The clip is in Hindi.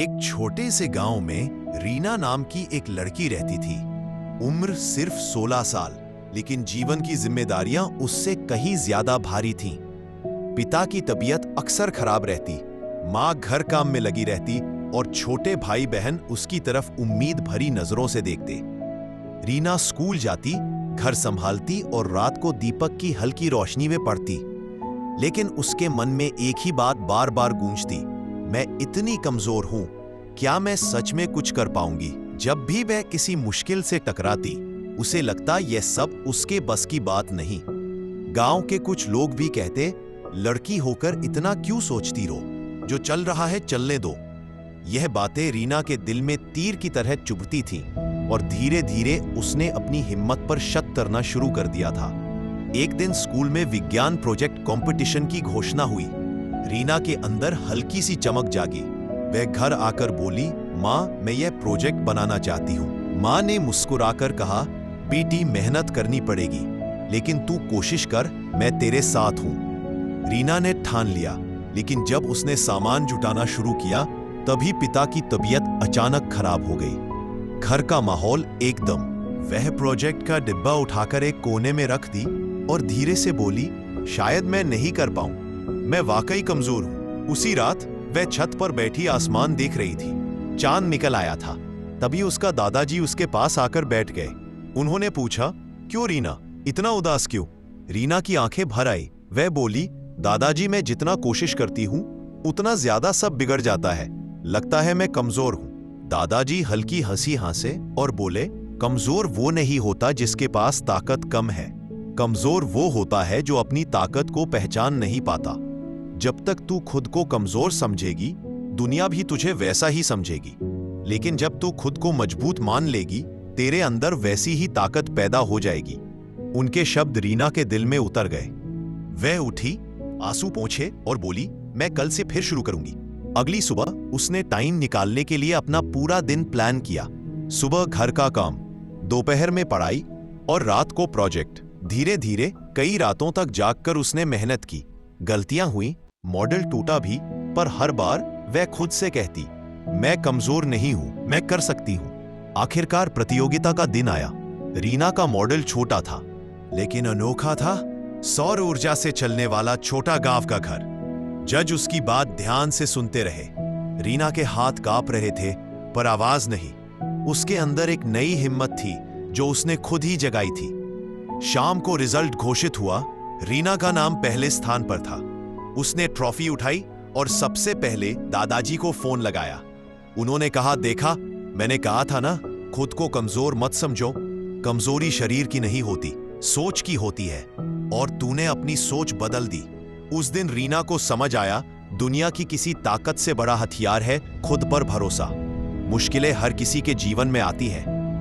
एक छोटे से गांव में रीना नाम की एक लड़की रहती थी। उम्र सिर्फ 16 साल, लेकिन जीवन की जिम्मेदारियां उससे कहीं ज्यादा भारी थीं। पिता की तबीयत अक्सर खराब रहती, माँ घर काम में लगी रहती और छोटे भाई बहन उसकी तरफ उम्मीद भरी नजरों से देखते। रीना स्कूल जाती, घर संभालती और रात को दीपक की हल्की रोशनी में पढ़ती, लेकिन उसके मन में एक ही बात बार बार गूंजती, मैं इतनी कमजोर हूं, क्या मैं सच में कुछ कर पाऊंगी? जब भी वह किसी मुश्किल से टकराती, उसे लगता यह सब उसके बस की बात नहीं। गांव के कुछ लोग भी कहते, लड़की होकर इतना क्यों सोचती रो, जो चल रहा है चलने दो। यह बातें रीना के दिल में तीर की तरह चुभती थीं और धीरे धीरे उसने अपनी हिम्मत पर शक करना शुरू कर दिया था। एक दिन स्कूल में विज्ञान प्रोजेक्ट कंपटीशन की घोषणा हुई। रीना के अंदर हल्की सी चमक जागी। वह घर आकर बोली, माँ, मैं यह प्रोजेक्ट बनाना चाहती हूँ। माँ ने मुस्कुराकर कहा, बेटी, मेहनत करनी पड़ेगी, लेकिन तू कोशिश कर, मैं तेरे साथ हूँ। रीना ने ठान लिया, लेकिन जब उसने सामान जुटाना शुरू किया, तभी पिता की तबीयत अचानक खराब हो गई। घर का माहौल एकदम। वह प्रोजेक्ट का डिब्बा उठाकर एक कोने में रख दी और धीरे से बोली, शायद मैं नहीं कर पाऊं, मैं वाकई कमजोर हूं। उसी रात वह छत पर बैठी आसमान देख रही थी। चांद निकल आया था। तभी उसका दादाजी उसके पास आकर बैठ गए। उन्होंने पूछा, क्यों रीना, इतना उदास क्यों? रीना की आंखें भर आई। वह बोली, दादाजी, मैं जितना कोशिश करती हूं, उतना ज्यादा सब बिगड़ जाता है। लगता है मैं कमजोर हूं। दादाजी हल्की हंसी हंसे और बोले, कमजोर वो नहीं होता जिसके पास ताकत कम है। कमजोर वो होता है जो अपनी ताकत को पहचान नहीं पाता। जब तक तू खुद को कमजोर समझेगी, दुनिया भी तुझे वैसा ही समझेगी। लेकिन जब तू खुद को मजबूत मान लेगी, तेरे अंदर वैसी ही ताकत पैदा हो जाएगी। उनके शब्द रीना के दिल में उतर गए। वह उठी, आंसू पोंछे और बोली, मैं कल से फिर शुरू करूंगी। अगली सुबह उसने टाइम निकालने के लिए अपना पूरा दिन प्लान किया। सुबह घर का काम, दोपहर में पढ़ाई और रात को प्रोजेक्ट। धीरे धीरे कई रातों तक जागकर उसने मेहनत की। गलतियां हुई, मॉडल टूटा भी, पर हर बार वह खुद से कहती, मैं कमजोर नहीं हूं, मैं कर सकती हूं। आखिरकार प्रतियोगिता का दिन आया। रीना का मॉडल छोटा था, लेकिन अनोखा था। सौर ऊर्जा से चलने वाला छोटा गांव का घर। जज उसकी बात ध्यान से सुनते रहे। रीना के हाथ कांप रहे थे, पर आवाज नहीं। उसके अंदर एक नई हिम्मत थी जो उसने खुद ही जगाई थी। शाम को रिजल्ट घोषित हुआ। रीना का नाम पहले स्थान पर था। उसने ट्रॉफी उठाई और सबसे पहले दादाजी को फोन लगाया। उन्होंने कहा, देखा, मैंने कहा था ना, खुद को कमजोर मत समझो। कमजोरी शरीर की नहीं होती, सोच की होती है, और तूने अपनी सोच बदल दी। उस दिन रीना को समझ आया, दुनिया की किसी ताकत से बड़ा हथियार है खुद पर भरोसा। मुश्किलें हर किसी के जीवन में आती हैं,